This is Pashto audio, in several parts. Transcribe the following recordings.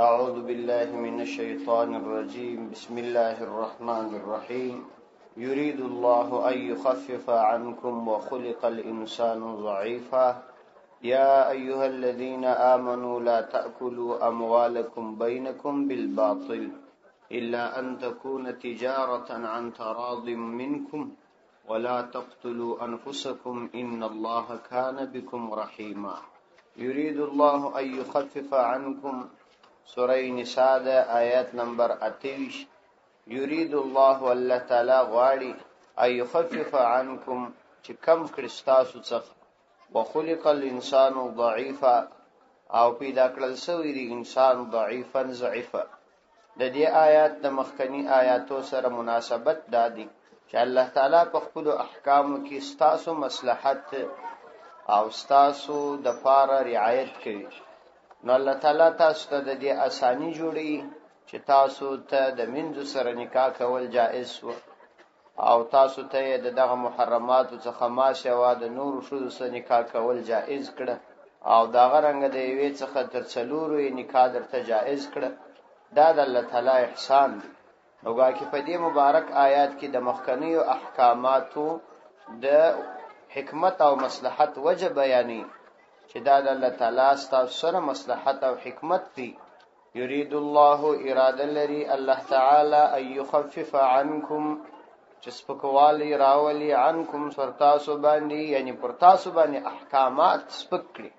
أعوذ بالله من الشيطان الرجيم بسم الله الرحمن الرحيم يريد الله أن يخفف عنكم وخلق الإنسان ضعيفا يا أيها الذين آمنوا لا تأكلوا أموالكم بينكم بالباطل إلا أن تكون تجارة عن تراض منكم ولا تقتلوا أنفسكم إن الله كان بكم رحيما يريد الله أن يخفف عنكم سورہ نساء دا آیت نمبر 28 یرید الله والله تعالی غواړي ای يخفف عنکم چې کم کړستاسو څخه وخلق الانسان ضعیفا او پیدا کړل شوی دی انسان ضعیفا ضعیفا د دې آیات د مخکنی آیاتو سره مناسبت دادی چې الله تعالی په خپل احکامو کې ستاسو مصلحت او ستاسو د پاره رعایت کوي نو الله تعالی تاسو ته د دې اسانی جوړي چې تاسو ته د منځو سره نکاح کول جائز و او تاسو ته دغه محرمات څخه ما شوا د نور شذ سره نکاح کول جائز کړه او دغه رنګ د یوې څخه تر څلورو نکاح درته جائز کړه دا د الله تعالی احسان دی نو ګاکې په دې مبارک آیات کې د مخکنیو احکاماتو د حکمت او مصلحت وجه بیانې چې دا د الله تعالی ستاسو سره مصلحت او حکمت دی یرید الله اراده لري الله تعالی ان يخفف عنکم چې سپکوالی راولي عنکم سرتاسو باندې یعنی پر تاسو باندې احکامات سپک کړي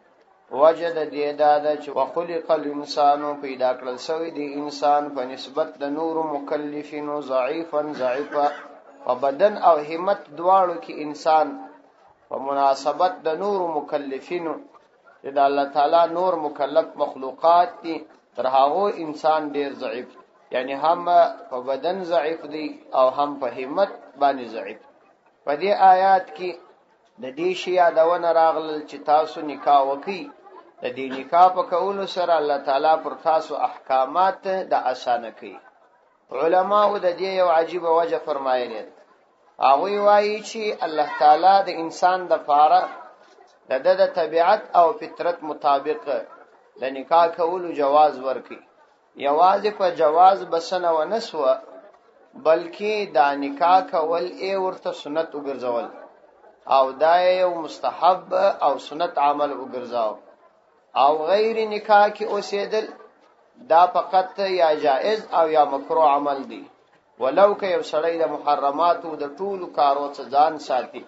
وجد دې دا چې وخلق الانسان پیدا کړل شوی دی انسان په نسبت د نور مکلفینو ضعیفا ضعیفا په بدن او همت دواړو کې انسان په مناسبت د نور مکلفینو د الله تعالی نور مکلف مخلوقات دي تر هغه انسان ډیر ضعیف یعنی هم په بدن ضعیف دی او هم په همت باندې ضعیف په دې آیات کې د دې شی یادونه راغلل چې تاسو نکاح وکړئ د دې نکاح په کولو سره الله تعالی پر تاسو احکامات د اسانه کوي علماء د دې یو عجیب وجه فرمایلی هغه وایي چې الله تعالی د انسان د پاره د طبیعت او فطرت مطابق د نکاح کولو جواز ورکي یوازې په جواز بسنه و نسوه بلکې دا نکاح کول ورته سنت وګرځول او دا یو مستحب او سنت عمل وګرځاو او غیر نکاح کې اوسېدل دا فقط یا جائز او یا مکروه عمل دی ولو که یو سړی د محرماتو د ټولو کارو څخه ځان ساتي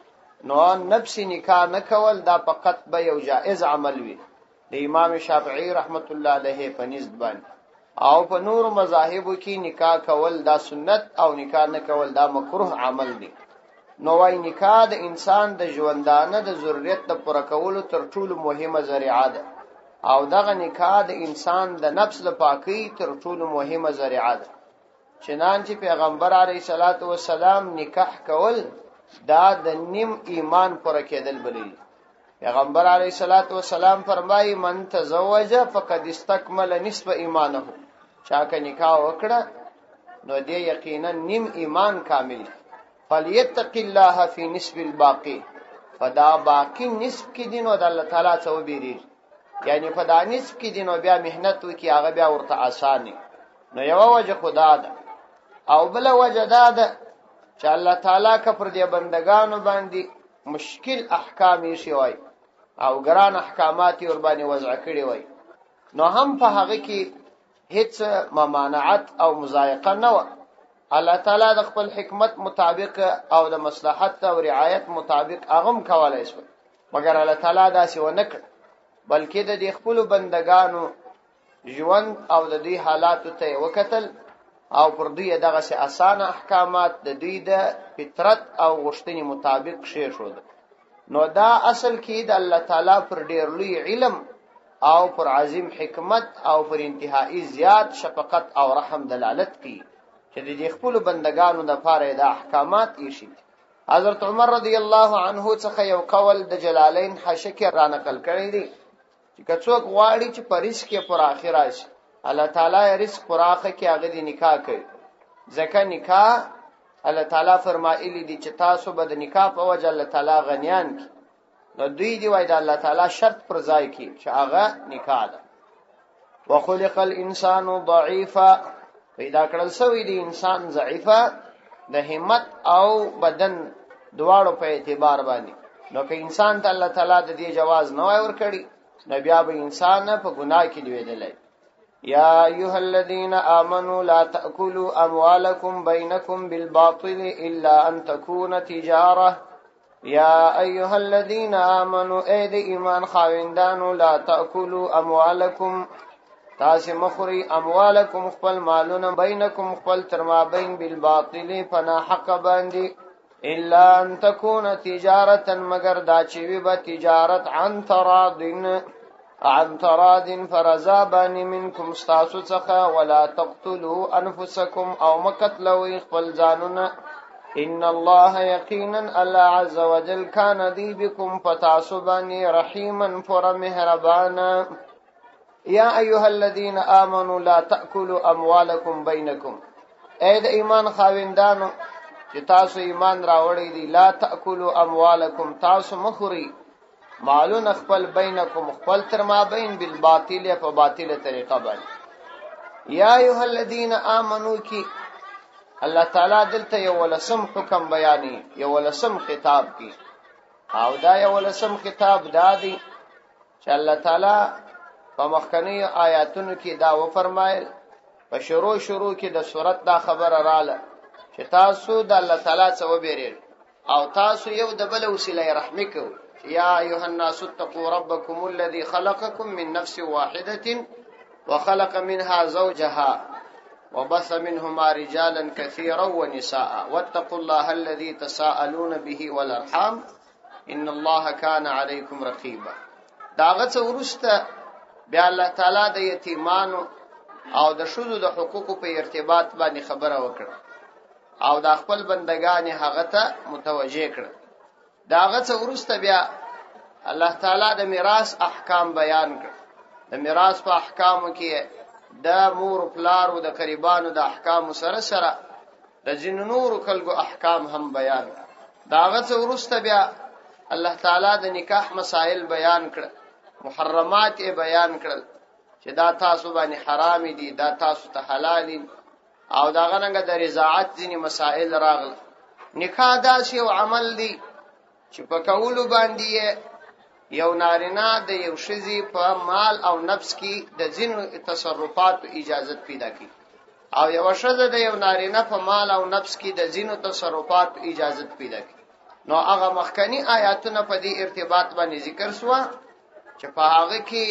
نو نفس نکاح نه کول دا فقط به یو جائز عمل وي د امام شافعی رحمت الله علیه په نزد باندې او په نور مذاهبو کې نکاح کول دا سنت او نکاح نه کول دا مکروه عمل دی نو وايي نکاح د انسان د ژوندانه د ضرورت د پوره کولو تر ټولو مهمه ذریعہ ده او دغه نکاح د انسان د نفس د پاکۍ تر ټولو مهمه ذریعہ ده چنانچه پیغمبر علیه الصلاۃ والسلام نکاح کول دا د نیم ایمان پر کېدل بلی پیغمبر علیه الصلاۃ والسلام فرمایي من تزوج فقد استكمل نصف ایمانه چاکه نکاح وکړه نو دې یقینا نیم ایمان کامل فلیتق الله فی نصف الباقی فدا باقی نصف کې دین او د الله تعالی څخه وبېری یعنی په دا نصف کې دین او بیا مهنت وکي هغه بیا ورته آسانی نو یو وجه خدا ده او بل وجه ده چې الله تعالی کا پر دې بندگانو باندې مشکل احکام یې شوی او ګران احکامات ور باندې وضع کړی وای نو هم په هغه کې هیڅ ممانعت او مضایقه نه و الله تعالی د خپل حکمت مطابق او د مصلحت او رعایت مطابق اغم کولای شي مګر الله تعالی داسې و نه کړ بلکې د خپل بندگانو ژوند او د دې حالاتو ته وکتل او پر دوی دغه سه اسانه احکامات د دوی د فطرت او غوښتنې مطابق شې شو نو دا اصل کې د الله تعالی پر ډیر لوی علم او پر عظیم حکمت او پر انتهایی زیات شفقت او رحم دلالت کوي چې د خپل بندگانو د پاره د احکامات یې شي حضرت عمر رضی الله عنه څخه یو قول د جلالین حاشیه را نقل کړی دی چې کڅوک غواړي چې پریس کې پر اخر شي الله تعالی رزق پراخه کې هغه دی نکاح کوي ځکه نکاح الله تعالی فرمایلی دی چې تاسو به د نکاح په وجه الله تعالی غنیان کی نو دوی دی وای د الله تعالی شرط پر ځای کی چې هغه نکاح ده وخلق الانسان ضعیفا، پیدا کړل شوی دی انسان ضعیفا د همت او بدن دواړو په اعتبار باندې. نو که انسان ته الله تعالی د دې جواز نه وای ورکړي نو بیا به انسان په ګناه کې لویدلی. یا ایها الذین آمنوا لا تأکلوا اموالکم بینکم بالباطل الا ان تکون تجاره. یا ایها الذین آمنوا اے د ایمان خاوندانو لا تأکلوا اموالکم تاسو مخری اموالکم خپل مالونه بینکم خپل ترمابین بالباطل فنا حق باندې الا ان تكون تجارتا مگر دا چې وي به تجارت عن تراض فرزابان منکم استاسو څخه ولا تقتلوا انفسکم او مقتلوا خپل ځانونه ان الله یقینا الله عز وجل کان دی بكم فتعصبانی رحیما پر مهربانا. یا ایها الذین آمنوا لا تأکلوا اموالکم بینکم اے د ایمان خاوندانو چې تاسو ایمان راوړی دی لا تأکلوا اموالکم تاسو مخوري مالون خپل بینکم خپل تر ما بین بالباطل په باطله طریقه باندې. یا ایها الذین آمنوا کی الله تعالی دلته یو ولسم حکم بیانی یو ولسم خطاب کی او دا یو ولسم خطاب دادی چې الله تعالی په مخکنی آیاتونو کې دا و فرمایل په شروع کې د سورۃ دا خبره رااله چې تاسو د الله تعالی څخه وبېریږئ او تاسو یو د بل وسیله رحمت کوئ. یا ایها الناس اتقوا ربکم الذی خلقکم من نفس واحده وخلق منها زوجها وبث منهما رجالا كثيرا ونساء واتقوا الله الذي تساءلون به والارحام ان الله كان عليكم رقيبا. داغه ورسته بیا الله تعالی د یتیمانو او د شذو د حقوقو په ارتباط باندې خبره وکړه او د خپل بندگان هغه ته متوجه کړ. داغه ورسته بیا الله تعالی د میراث احکام بیان کړ. د میراث په احکامو کې د مور پلار او د قریبانو د احکام سره سره د جن نور خلقو احکام هم بیان کړ. داغه ورسته بیا الله تعالی د نکاح مسائل بیان کړ، محرمات بیان کړل چې دا تاسو باندې حرام دي دا تاسو ته حلال دي او دا غننګ د رضاعت ځینی مسائل راغله. نکاح داسې یو عمل دی چې په کولو باندې یو نارینه د یو شذي په مال او نفس کې د ځینو تصرفات اجازه پیدا کی او یو شذ د یو نارینه په مال او نفس کې د ځینو تصرفات اجازه پیدا کی. نو هغه مخکنی آیاتونه په دې ارتباط باندې ذکر شو چې په هغه کې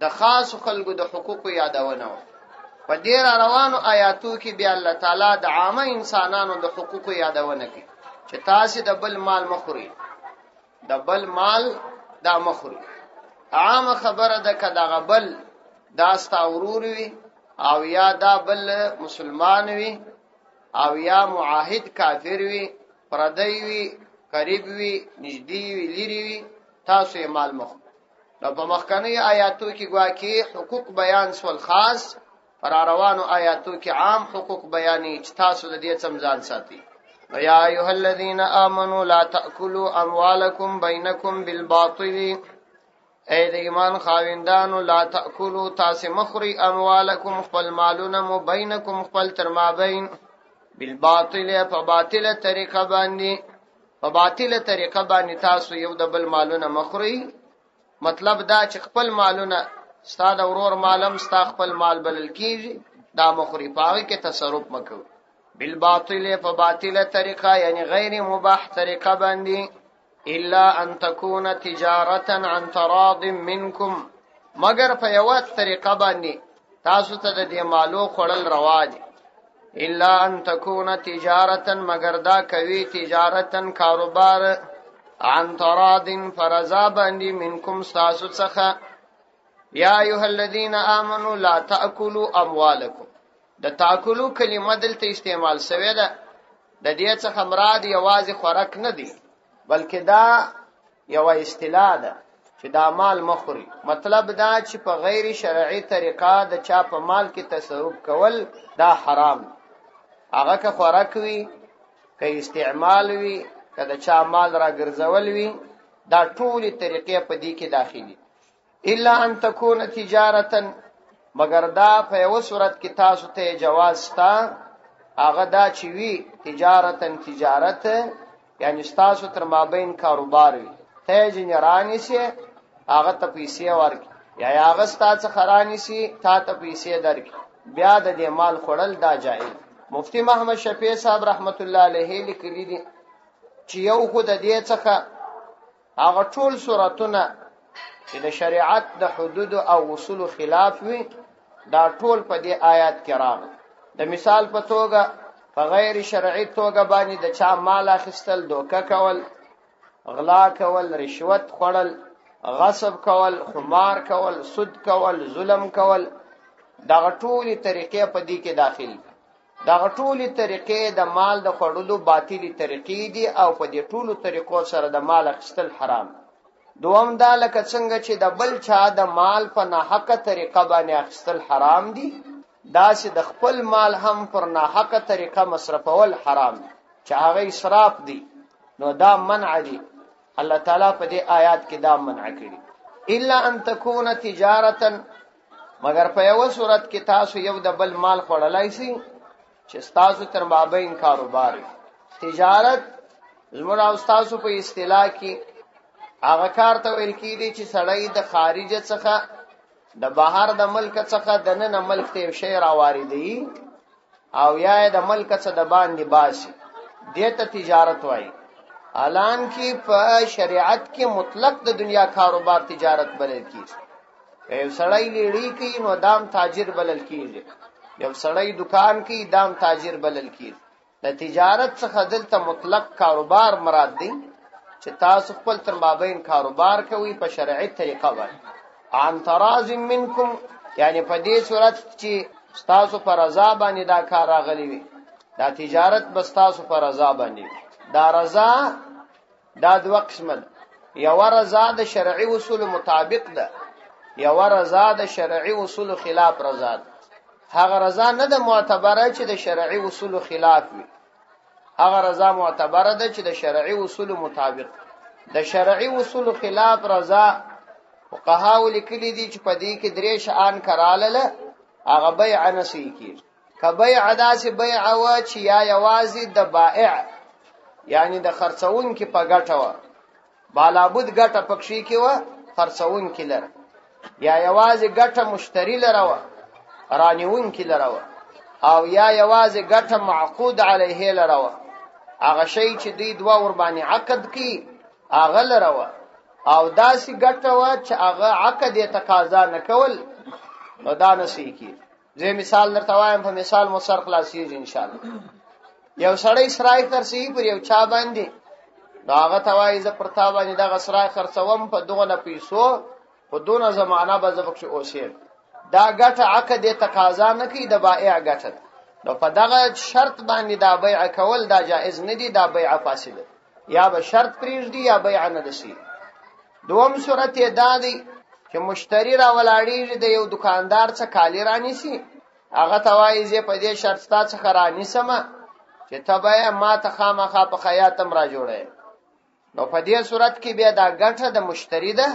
د خاص خلکو د حقوق یادونه و. په دې روانو آیاتو کې بیا الله تعالی د عامه انسانانو د حقوق یادونه کوي چې تاسو د بل مال مخوري د بل مال دا مخوري. عام خبره ده کدا غبل داستا ورور وي او یا دا بل مسلمان وي او یا معاهد کافر وي پردی وي قریب وي نږدې وي لری وي تاسو یې مال مخ. نو په مخکنی آیاتو کې گواکې حقوق بیان سول خاص پر روانو آیاتو کې عام حقوق بیانې چې تاسو د دې څمځان ساتي. یا ایها الذین آمنوا لا تأکلوا اموالکم بینکم بالباطل اے د ایمان خاوندانو لا تأکلوا تاسو مخری اموالکم خپل مالونه مو بینکم خپل تر مابین بالباطل په باطله طریقه باندې په باطله طریقه باندې تاسو یو د بل مالونه مخری. مطلب دا چې خپل مالونه ستا د ورور مالم ستا خپل مال بلل کیږي دا مخری پاوی کې تصرف مکو بالباطل په باطله طریقه یعنی غیر مباح طریقه باندې الا ان تكون تجارة عن تراض منكم مگر په یو طریقه باندې تاسو ته د دې مالو خړل روا دي. الا ان تكون تجارة مگر دا کوي تجارتن کاروبار عن تراض فرزا باندې منکم تاسو څخه. یا ایها الذین آمنوا لا تأکلوا اموالکم د تاکلو کلمه دلته استعمال شوې ده د دې څخه مراد یوازې خوراک نه دی بلکې دا یو اصطلاح ده چې دا مال مخوري. مطلب دا چې په غیر شرعي طریقه د چا په مال کې تصرف کول دا حرام. هغه که خوراک وي که استعمال وي که د چا مال را ګرځول وي دا ټول طریقې په دې کې داخلي. الا ان تكون تجارتا مگر دا په یو صورت کې تاسو ته جواز تا هغه دا چې وی تجارت یعنی تاسو تر مابین کاروبار وي ته جنرانی سي هغه ته پیسې ورکړي یا هغه ستاسو خرانی سي تا ته پیسې درکړي بیا د دې مال خورل دا جایز مفتی محمد شفیع صاحب رحمت الله علیه لیکلی دي چې یو خو د دې څخه هغه ټول صورتونه چې د شریعت د حدود او اصول خلاف وي دا ټول په دې آیات کې راغلي د مثال په توګه په غیر شرعي توګه باندې د چا مال اخیستل دوکه کول غلا کول رشوت خوړل غصب کول خمار کول سود کول ظلم کول دا ټولي طریقې په دې کې داخلي دا ټولي طریقې د مال د خوړلو باطلی طریقې دي او په دې ټولو طریقو سره د مال اخیستل حرام دوم دا لکه څنګه چې د بل چا د مال په ناحقه طریقه باندې اخیستل حرام دي دا چې د خپل مال هم پر ناحقه طریقه مصرفول حرام دي چې هغه اسراف دي نو دا منع دي الله تعالی په دې آیات کې دا منع کړی الا ان تكون تجارتا مگر په یو صورت کې تاسو یو د بل مال خوړلای شي چې تاسو تر مابین کاروبار تجارت زموږ او تاسو په اصطلاح کې هغه کار ته ویل کیږي چې سړی د خارج څخه د بهر د ملک څخه د نن ملک ته شی راواردي او یا د ملک څخه د باندې باسي دته تجارت وایي اعلان کې په شریعت کې مطلق د دنیا کاروبار تجارت بلل کیږي یو سړی لړی کوي نو دام تاجر بلل کیږي یو سړی دکان کوي دام تاجر بلل کیږي د تجارت څخه دلته مطلق کاروبار مراد دی چې تاسو خپل تر مابین کاروبار کوي په شرعي طریقه باندې ان تراز منکم یعنی په دې صورت چې تاسو پر رضا باندې دا کار راغلی وي دا تجارت بس تاسو پر رضا باندې دا رضا دا دوه قسمه یو رضا د شرعي اصول مطابق ده یو رضا د شرعي اصول خلاف رضا ده هغه رضا نه د معتبره چې د شرعي اصول خلاف وي هغه رضا معتبره ده چې د شرعي اصول مطابق د شرعي اصول خلاف رضا فقهاو لیکلي دي چې په دې کې درې شان کراله هغه بیع نسی کی کبیع داسې بیع وا چې یا یوازې د بائع یعنی د خرڅون کې په ګټه وا بالابود ګټه پکشي کې وا خرڅون کې لره یا یوازې ګټه مشتری لره وا رانیون کې لره وا او یا یوازې ګټه معقود علیه لره وا هغه شی چې دوی دوا ور باندې عقد کی هغه لره وا او داسې ګټه وا چې هغه عقد یې تقاضا نه کول نو دا نسی کی زه مثال درته وایم په مثال مو سر خلاصيږي ان شاء الله یو سړی سرای خرڅي پر یو چا باندې دا هغه توای ز پرتا باندې دا سرای خرڅوم په دغه پیسو په دونه زمانہ به زبکش اوسې دا ګټه عقد یې تقاضا نه کوي د بائع ګټه نو په دغه شرط باندې دا بیع کول دا جائز نه دي دا بیع فاسده یا به شرط پریږدي یا بیع نه دي دوم صورت یې دا دی چې مشتری را ولاړیږي د یو دکاندار څخه کالی رانی سي هغه توای زه په دې شرط څخه رانی سم چې تبه ما ته خامخا په خیاتم را جوړه نو په دې صورت کې بیا دا ګټه د مشتری ده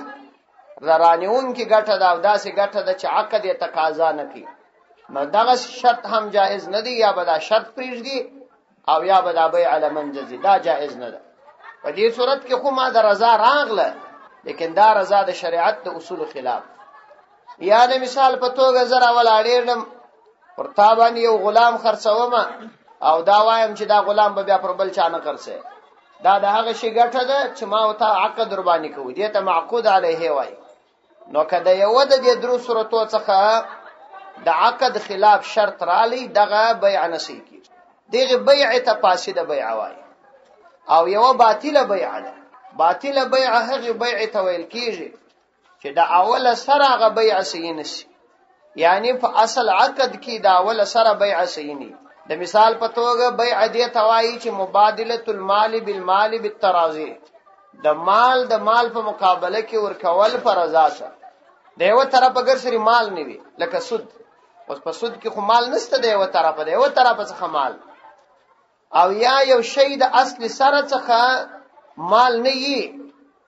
رانیون کې ګټه دا او داسې ګټه د چې عقد یې تقاضا نه کوي نو دغه شرط هم جائز نه دی یا به دا شرط پریږدي او یا به دا بیع علمنجزي دا جائز نه ده په دې صورت کې خو ما د رضا راغله لیکن دا رضا د شریعت د اصول خلاف یا د مثال په توګه زرا ولاړېږم ورته باندې یو غلام خرڅوم او دا وایم چې دا غلام به بیا پر بل چا نه خرڅه دا د هغه شی ګټه ده چې ما او ته عقد ور باندې کوو دې ته معقود علیه وای نو کله یو د دې درو صورتو څخه د عقد خلاف شرط رالی دغه بیع نسی کی دغه بیع ته فاسده بیع وای او یو باطله بیع ده باطله بیع هغه بیع ته ویل کیږي چې د اوله سره غ بیع سینسی یعنی په اصل عقد کې دا اوله سره بیع سینی د مثال په توګه بیع دې توای چې مبادله المال بالمال بالتراضی د مال په مقابله کې ورکول پر رضا سره د یو طرف اگر سری مال نه وي لکه سود اوس په سود کې خو مال نشته د یو طرف څخه مال او یا یو شی د اصل سره څخه مال نه یي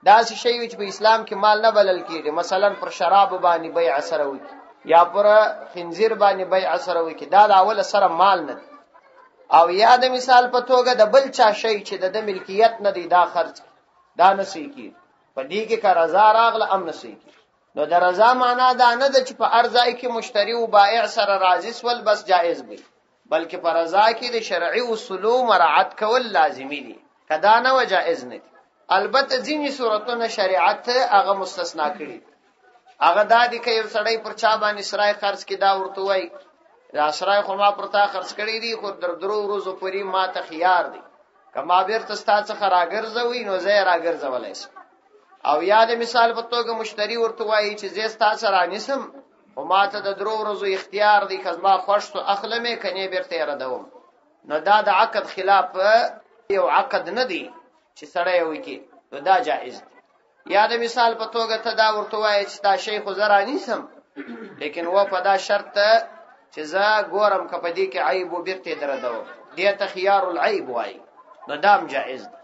دا شی چې په اسلام کې مال نه بلل کیږي مثلا پر شراب باندې بیع سره وي یا پر خنزیر باندې بیع سره وکي دا د اول سره مال نه او یا د مثال په توګه د بل چا شی چې د ملکیت نه دی دا خرج دا نسی کی په دې کې که رضا راغله ام نسی کی نو د رضا معنا دا نه ده چې په ارزای کې مشتری او بائع سره راضي سول بس جائز وي بلکې په رضا کې د شرعي اصول مراعات کول لازمی دي کدا نه و جائز نه دي البته ځینې صورتونه شریعت هغه مستثنا کړي هغه د دې کې یو سړی پر چا باندې سرای خرج کې دا ورته وای دا سرای خو ما پر تا خرج کړی دی خو در درو ورځې پوری ما ته خيار دی کما بیرته ستاسو خراګرځوي نو زه راګرځولای شم او یاد مثال په توګه مشتری ورته وایي چې زه ستاسو رانیسم او ما ته د درو ورځې اختیار دی کزما خوشتو اخلمه کني بیرته ردوم نو دا د عقد خلاف یو عقد نه دی چې سړی وکي نو دا جائز دی یاد مثال په توګه ته دا ورته وایي چې دا شیخ زرانیسم لیکن و په دا شرط چې زه ګورم کپدی کې عیب و بیرته دردو دې ته خيار العیب وایي نو دام جائز دی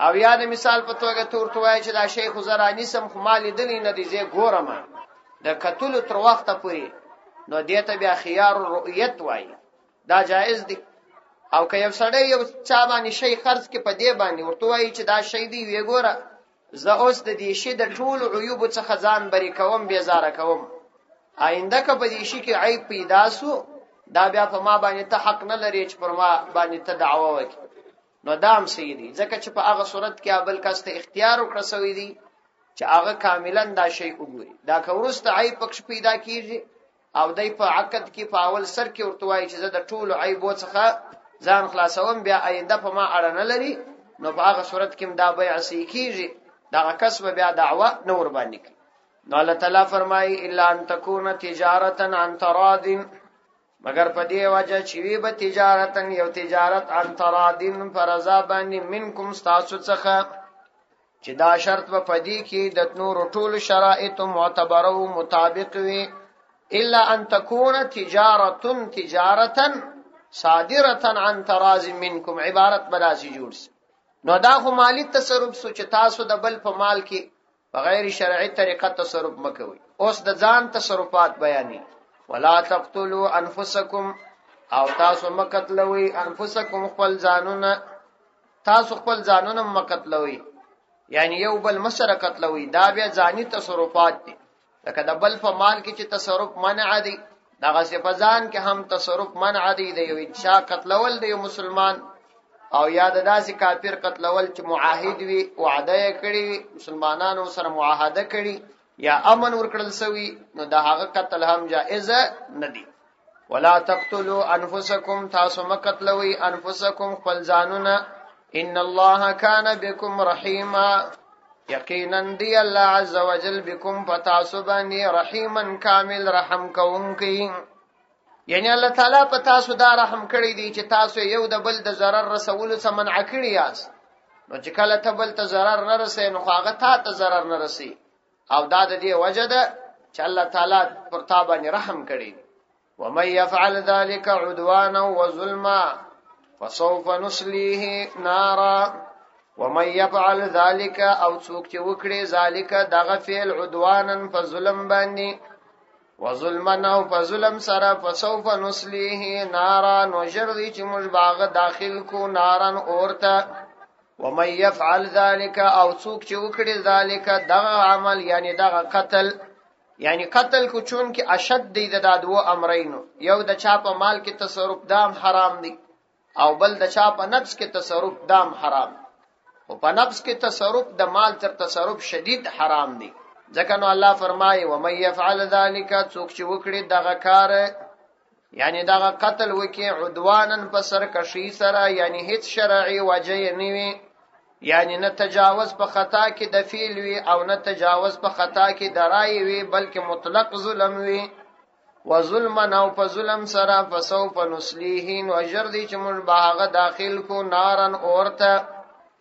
او یاد مثال په توګه ورته وایي چې دا شیخ زرانیسم خو مال دلی نه دی زه ګورم د قتل تر وخته پوری نو دې ته بیا خيار الرؤیت وایي دا جائز دی او که یو سړی یو چا باندې شی خرج کې په دې باندې ورته وایي چې دا شی دی وی ګوره زه اوس د دې شی د ټول عیوب څخه ځان بری کوم بیزاره کوم آینده که په دې شی کې عیب پیدا سو دا بیا په ما باندې ته حق نه لري چې پر ما باندې ته دعوه وکړي نو دام سیدی ځکه چې په هغه صورت کې ابل کاسته اختیار وکړ سوی دی چې هغه کاملا دا شی وګوري دا که ورسته عیب پکښ پیدا کیږي او دای په عقد کې په اول سر کې ورته وایي چې زه د ټول عیب څخه ځان خلاصوم بیا آینده په ما اړه نه لري نو په هغه صورت کې دا بیع صحیح کیږي دا کسب بیا دعوه نور باندې کوي نو الله تعالی فرمایي الا ان تكون تجارتا عن تراض مگر په دې وجه چې وی به تجارتن یو تجارت عن تراض فرضا باندې منکم تاسو څخه چې دا شرط په پدې کې د نور ټول شرایط معتبره او مطابق وي الا ان تكون تجارتا صادره عن تراض منکم عبارت بداسي جوړ نو دا خو مالی تصرف سو چې تاسو د بل په مال کې بغیر شرعي طریقه تصرف مکوئ اوس د ځان تصرفات بیانې ولا تقتلوا انفسکم او تاسو مقتلوي انفسکم خپل ځانونه تاسو خپل ځانونه مقتلوي یعنی یو بل مسره قتلوي دا بیا ځاني تصرفات دي لکه د بل په مال کې چې تصرف منع دي دغه صفزان کې هم تصرف منع دي د یو انشاء قتلول د یو مسلمان او یاد داسې کافر قتلول چې معاهد وي وعده کړی مسلمانانو سره معاهده کړی یا امن ورکړل سوی نو د هغه قتل هم جائز نه دی ولا تقتلوا انفسکم تاسو مقتلوي انفسکم خپل ځانونه ان الله کان بكم رحیما یقینا دی الله عز وجل بكم فتاسبنی رحیما کامل رحم کوونکی یعنی الله تعالی په تاسو دا رحم کړی دی چې تاسو یو د بل د zarar رسولو څخه منع کړی یاست نو چې کله ته بل ته zarar نه رسې نو هغه ته zarar نه رسې او دا د دې وجه ده چې الله تعالی پر تا باندې رحم کړی ومن يفعل ذلك عدوانا وظلما فسوف نصليه نارا ومن يفعل ذلك او څوک چې وکړي ذلك دغه فعل عدوانا فظلم باندې وظلمن او فظلم سره فسوف نصليه نارا نجر دي چې موږ باغ داخل کو نارن اورته ومن يفعل ذلك او څوک چې وکړي ذلك دغه عمل یعنی دغه قتل یعنی قتل کو چون کې اشد دي د دادو امرینو یو د چا په مال کې تصرف دام حرام دي او بل د چا په نفس کې تصرف دام حرام او په نفس کې تصرف د مال تر تصرف شدید حرام دي ځکه نو الله فرمایي و من يفعل ذلك څوک چې وکړي دغه کار یعنی دغه قتل وکي عدوانن په سرکشي سره یعنی هیڅ شرعي وجه نه وي یعنی نه تجاوز په خطا کې د فعل وي او نه تجاوز په خطا کې د رای وي بلکې مطلق ظلم وي وظلم او په ظلم سره فسوف نصليه واجر دي چې موږ به هغه داخل کو نارن اورته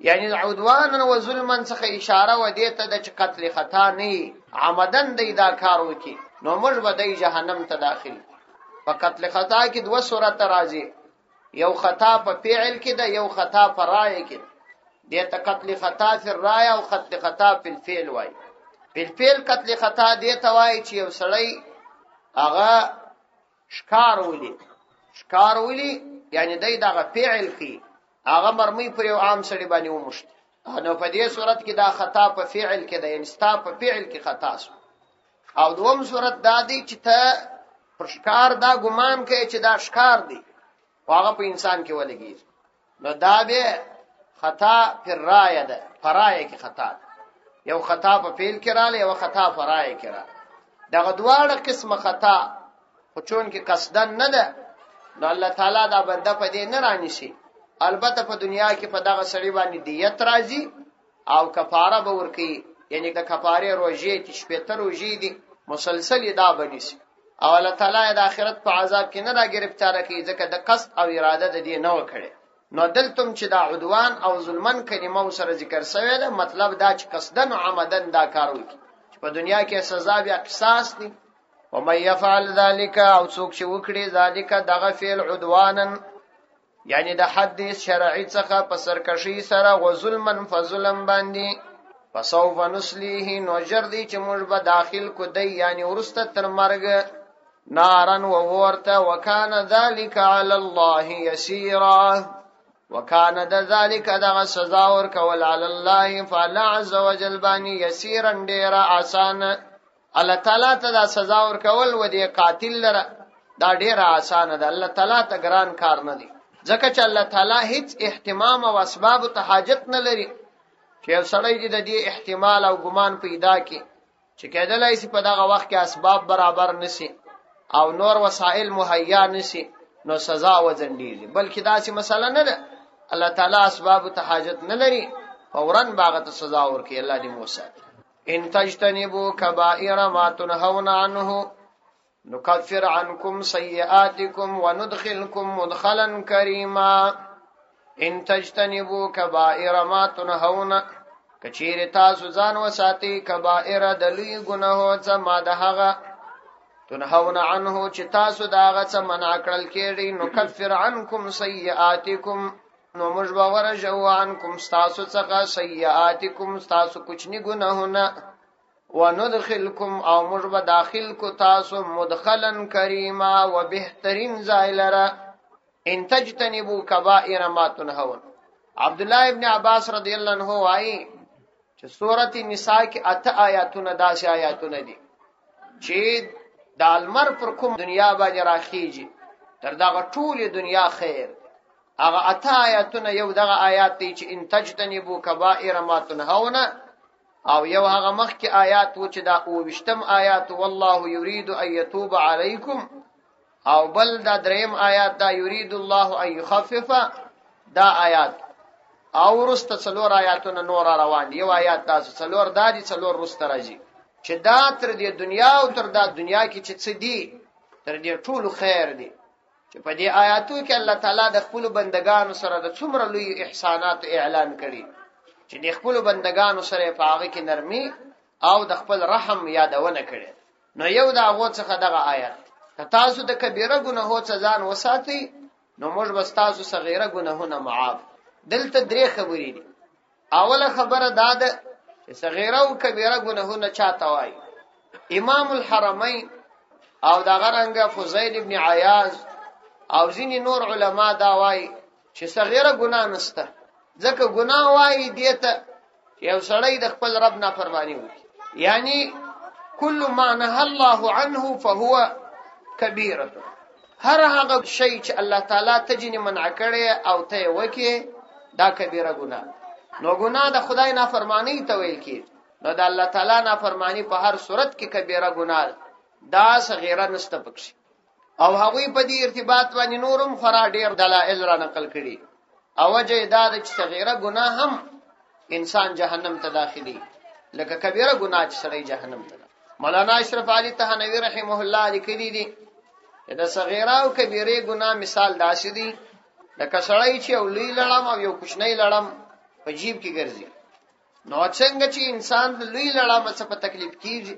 یعنی عدوان و ظلمن څخه اشاره و دې ته د قتل خطا نه عمدن دی دا کار وکي نو موږ به د جهنم ته داخل په قتل خطا کې دوه صورت راځي یو خطا په فعل کې ده یو خطا په رای کې دې ته قتل خطا فی الرای او قتل خطا فی الفعل وای په الفعل قتل خطا دې ته وای چې یو سړی هغه ښکار ولي یعنی دای دغه فعل کی هغه مرمی پر یو عام سړي باندې ومشت. نو په دې صورت کې دا خطا په فعل کې ده، یعنی ستا په فعل کې خطا شو. او دوم صورت دا دی چې ته پر ښکار دا ګمان کوي چې دا ښکار دی هغه په انسان کې ولګي، نو دا به خطا پر رایه ده، فرایه کې خطا ده. یو خطا په فعل کې رااله، یو خطا فرایه کې رااله. دغه دواړه قسمه خطا خو چون کې قصدن نه ده، نو الله تعالی دا بنده په دې نه رانیسي. البته په دنیا کې په دغه سړي باندې دیت راځي او کفاره به ورکي، یعنی د کفاره روزي چې شپته روزي دي مسلسل دا بنيسي. او الله تعالی د آخرت په عذاب کې نه را گرفتار کوي ځکه د قصد او اراده د دې نه وکړي. نو دلتم چې دا عدوان او ظلمن کلمه سره ذکر شوی ده، مطلب دا چې قصدن او عمدن دا کار وکړي چې په دنیا کې سزا بیا قصاص دي. ومن يفعل ذلك او څوک چې وکړي ذلك دغه فعل عدوانا یعنی د حد شرعي څخه په سرکشي سره وظلمن فظلم باندې فسوف نسلیه نو جردي چې موږ به داخل کو دی یعنی ورسته تر مرګ نارن وورته وکانه ذلك على الله يسيرا وکانه ذلك دغه سزا ورکول على الله فعلى عز وجل باندې يسيرا ډیر آسان. الله تعالی ته دا سزا ورکول و دې قاتل لره دا ډیر آسان ده، الله تعالی ته ګران کار نه دی ځکه چې الله تعالی هیڅ اهتمام او اسباب ته حاجت نه لري چې یو سړی د دې احتمال او ګمان پیدا کړي چې کېدلای شي په دغه وخت کې اسباب برابر نشي او نور وسایل مهیا نشي نو سزا وځندېږي، بلکې دا چې مسله نه ده. الله تعالی اسباب ته حاجت نه لري، فورا باغ ته سزا ورکړي. الله دې موسی ان تجتنبوا كبائر ما تنهون عنه نكفر عنكم سيئاتكم وندخلكم مدخلا كريما. ان تجتنبوا كبائر ما تنهون کچیر تاسو ځان وساتي کبائر د لوی ګناهو څخه دهغه تنهون عنه چې تاسو داغه څخه منع کړل کېږي نكفر عنكم سيئاتكم نو موږ به ورجو عنكم تاسو څخه سيئاتكم تاسو کوچنی ګناهونه وندخلكم او موږ به داخل کو تاسو مدخلا کریما و بهترین زایلرا. ان تجتنبوا كبائر ما تنهون. عبد الله ابن عباس رضی الله عنه وايي چې سورۃ النساء کې 8 آیاتونه داسې آیاتونه دي چې د المر پر کوم دنیا باندې راخیږي تر دغه ټول دنیا خیر. هغه 8 آیاتونه یو دغه آیات دي چې ان تجتنبوا كبائر ما تنهون، او یو هغه مخکې آیات و چې دا او وشتم آیات والله يريد ان يتوب عليكم، او بل دا دریم آیات دا يريد الله ان يخفف دا آیات، او رست څلور آیاتونه نور روان دي. یو آیات دا څلور دادي څلور رست راځي چې دا تر دې دنیا او تر دا دنیا کې چې څه دي تر دې ټول خیر دي. چې په دې آیاتو کې الله تعالی د خپل بندگانو سره د څومره لوی احسانات اعلان کړي چې د خپل بندگانو سره په هغه کې نرمي او د خپل رحم یادونه کړي. نو یو دا غو څخه دغه آیات که تاسو د کبیره ګناهو څخه ځان وساتئ نو موږ به تاسو صغیره ګناهونه معاف. دلته درې خبرې دي. اوله خبره دا ده چې صغیره او کبیره ګناهونه چاته وایي. امام الحرمین او دا غرنګ فضیل ابن عیاض او ځینې نور علما دا وایي چې صغیره ګناه نشته، ځکه ګناه وایي دیته یو سړی د خپل رب نافرمانی وکړي، یعنی کل ما نهى الله عنه فهو کبیره. هر هغه شی چې الله تعالی ته جن منع کړي او ته وکي دا کبیره ګناه. نو ګناه د خدای نافرمانی ته ویل کی، نو د الله تعالی نافرمانی په هر صورت کې کبیره ګناه دا صغیره نشته پکې. او هغه په دې ارتباط باندې نورم خورا ډیر دلایل را نقل کړي. او وجه دا د صغیره ګناه هم انسان جهنم ته داخلي لکه کبیره ګناه چې سړی جهنم ته. مولانا اشرف علي تهنوی رحمه الله لیکلي دي دا صغیره او کبیره ګناه مثال داسې دي لکه سړی چې یو لوی لړم او یو کوچنی لړم په جیب کې ګرځي. نو څنګه چې انسان د لوی لړم څخه په تکلیف کیږي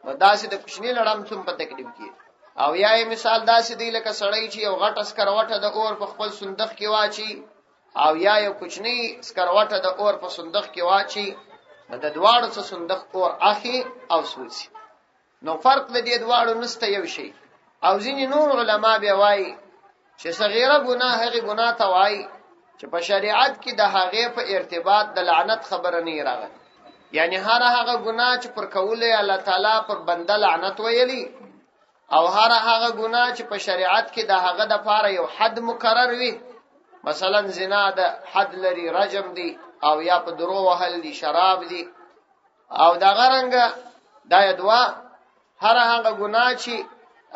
نو داسې د کوچنی لړم څخه په تکلیف کیږي. او یا مثال داسې دی لکه سړی چې یو غټ سکروټه د اور په خپل صندوق کې واچي او یا یو کوچنی سکروټه د اور په صندوق کې واچي، د دواړو څخه صندوق اور اخی او سوځي. نو فرق د دې دواړو نسته یو شی. او ځینې نور علما بیا وایي چې صغیره ګناه هغه ګناه ته وایي چې په شریعت کې د هغه په ارتباط د لعنت خبره نه راغله. یعنی هغه ګناه چې پر کوله الله تعالی پر بنده لعنت ویلي، او هغه ګناه چې په شریعت کې د هغه د پاره یو حد مقرر وي، مثلا زنا د حد لري، رجم دی، او یا په درو وهل دي، شراب دي، او دا غرنګه دا یدوا هغه ګناه چې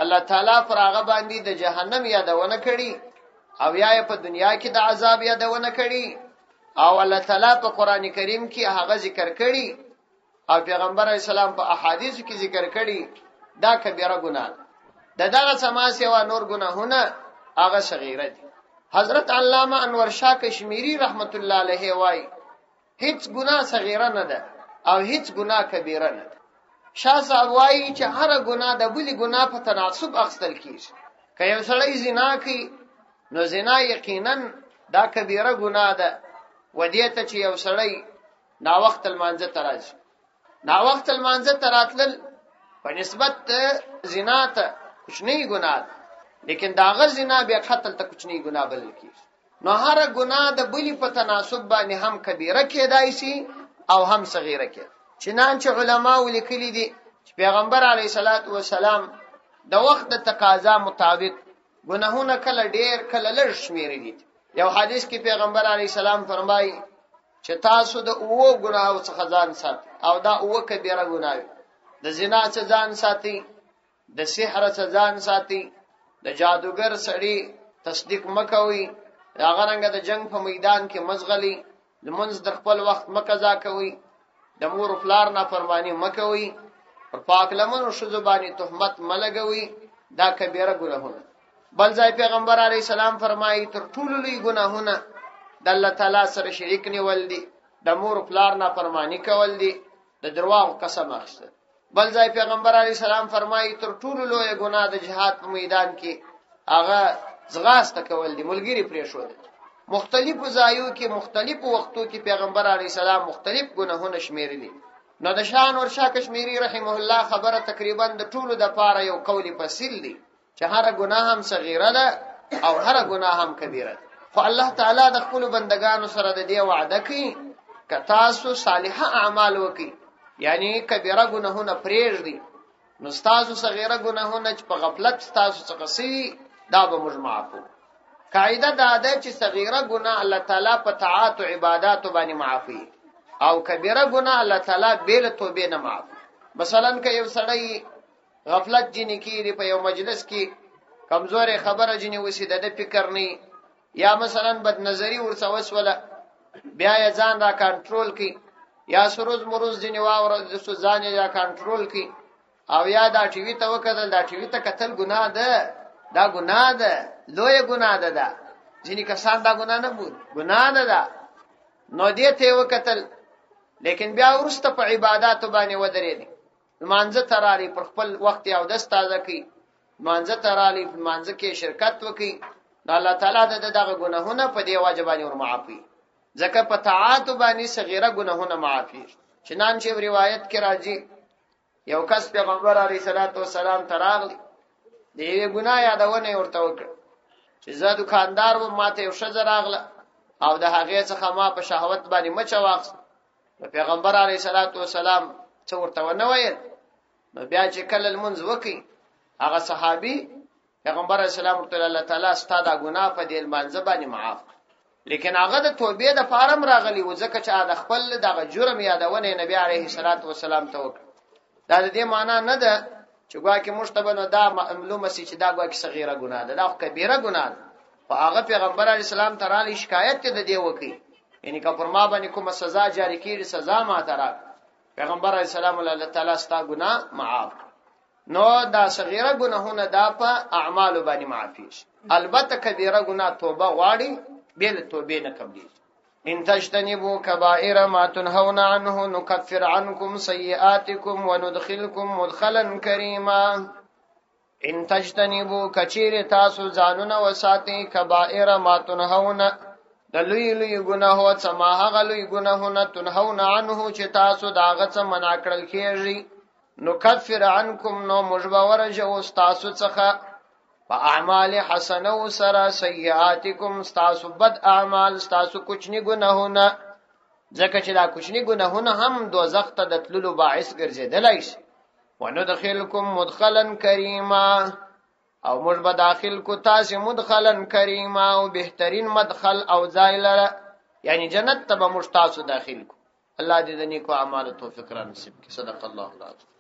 الله تعالی پر هغه باندې د جهنم یادونه کړي او یا په دنیا کې د عذاب یادونه کړي، او الله تعالی په قران کریم کې هغه ذکر کړي او پیغمبر اسلام په احادیث کې ذکر کړي، دا کبیره ګناه. دغه سما سیوا نور ګناهونه هغه صغیره دي. حضرت علامه انور شاه کشمیری رحمت الله علیه وای هیڅ ګناه صغیره نه ده او هیڅ ګناه کبیره نه ده. شاه صاحب وایي چې هر ګناه د بلی ګناه په تناسب اخستل کیږي. که یو سړی زنا کوي نو زنا یقینا دا کبیره ګناه ده، ودې ته چې یو سړی نا وخت المانځه تراځي، نا وخت المانځه تراتل په نسبت زنا ته کوچنی ګناه ده، لیکن داغه زنا بیا قتل ته کوچنی ګناه بلل کیږي. نو هر ګناه د بلی په تناسب باندې هم کبیره کېدای شي او هم صغیره کېدای. چنانچه علما ولیکلي دي چې پیغمبر علیه الصلاۃ والسلام د وخت د تقاضا مطابق ګناهونه کله ډیر کله لږ شمیرلي دي. یو حدیث کې پیغمبر علیه السلام فرمایي چې تاسو د اوو ګناهو څخه ځان ساتئ، او دا اوو کبیره ګناه دي. د زنا څخه ځان ساتئ، د سحر څخه ځان ساتئ، د جادوګر سړي تصدیق مکوئ، هغه رنګه د جنگ په میدان کې مزغلی، لمونځ د خپل وخت مقضا کوئ، د مور او پلار نافرمانی مکوئ، پر پاک لمنو شذ باندې تهمت ملګوي، دا کبیره ګناهونه. بل ځای پیغمبر علی السلام فرمایي تر ټولو لوی ګناهونه د الله تعالی سره شریک نیول دي، د مور او پلار نافرمانی کول دي، د درواغ قسم اخیستل. بل ځای پیغمبر علی السلام فرمایي تر ټولو لوی ګناه د جهاد په میدان کې هغه زغاسته کول دي، ملګری پرې شو دي. مختلفو ځایو کې مختلفو وختو کې پیغمبر علی السلام مختلف ګناهونه شمیرلي. نو د شان ورشا کشمیری رحمه الله خبره تقریبا د ټولو د پاره یو قولی فصیل دی چې هر ګناه هم صغیره ده او هر ګناه هم کبیره ده. خو الله تعالی د خپل بندگانو سره د دې وعده کوي که تاسو صالحه اعمال وکړي، یعنی کبیره ګناهونه پرېږدي، نو تاسو صغیره ګناهونه چې په غفلت تاسو څخه سي دا به مجمع کو. قاعده دا ده چې صغیره ګناه الله تعالی په طاعات او عبادت باندې معافي، او کبیره ګناه الله تعالی بیل توبه نه معاف. مثلا که یو سړی غفلت جنې کیږي په یو مجلس کې کمزورې خبره جنې وسی د فکر نه، یا مثلا بد نظری ورڅ وسوله بیا یې ځان را کنټرول کی، یا سروز مروز جنې واور د ځان یا کنټرول کی، او یا دا ټي وي ته وکړل، دا ټي وي ته قتل ګناه ده، دا ګناه ده، لوی ګناه ده. ځینې کسان دا ګناه نه بول ګناه ده، نو دې ته وکړل، لیکن بیا ورسته په عبادت باندې ودرېدي، مانځه ترالي پر خپل وخت او د ستازه کوي، مانځه ترالي مانځه کې شرکت وکي، الله تعالی دغه ګناهونه په دې واجبانی ور معافي. ځکه په طاعات باندې صغیره ګناهونه معافي. چنانچه روایت کې راځي یو کس پیغمبر علیه الصلاۃ والسلام تراغلی دې ګناه یادونه ورته وکړه چې زه دکاندار و، ماته یو شذ راغله او د هغه څخه ما په شهوت باندې مچ واخص. پیغمبر علیه الصلاۃ والسلام څو ورته ونه ویل. نو بیا چې کله المنځ وکي هغه صحابي پیغمبر علیه السلام ورته الله تعالی ستاسو ګناه په دې منځ باندې معاف، لیکن هغه د توبې د فارم راغلی و، ځکه چې د خپل دغه جرم یادونه نبی علیه الصلاۃ والسلام ته وکړه. دا د دې معنا نه ده چې ګواکې مشتبه دا معلومه سي چې دا ګواکې صغیره ګناه ده، دا کبیره ګناه ده. په هغه پیغمبر علیه السلام ته رالی شکایت ته د دې وکي، یعنی که پر ما باندې کومه سزا جاری کیږي سزا ما ترا. پیغمبر علیه السلام الله تعالی ستا ګناه معاف. نو دا صغیره ګناهونه دا په اعمال باندې معافي شي. البته کبیره ګناه توبه غواړي، بیل توبه نه قبلي. ان تجتنبوا كبائر ما تنهون عنه نكفر عنكم سيئاتكم وندخلكم مدخلا كريما. ان تجتنبوا کچیر تاسو ځانونه وساتئ کبائر ما تنهون د لوی لوی ګناهو څخه، هغه لوی ګناهونه تنهون عنه چې تاسو داغه څخه منع کړل کیږي، نکفر عنکم نو مجبور جو استاسو څخه په اعمال حسنه سره سیئاتکم استاسو بد اعمال استاسو کوچنی ګناهونه ځکه چې دا کوچنی ګناهونه هم دوزخ ته د تللو باعث ګرځیدلای شي وندخلکم مدخلا کریما او موږ به داخل کو تاسو مدخلا کریما او بهترین مدخل او ځای لره یعنی جنت ته به موږ تاسو داخل کو الله دې د نیکو اعمالو توفیق را نصیب کړي صدق الله العظیم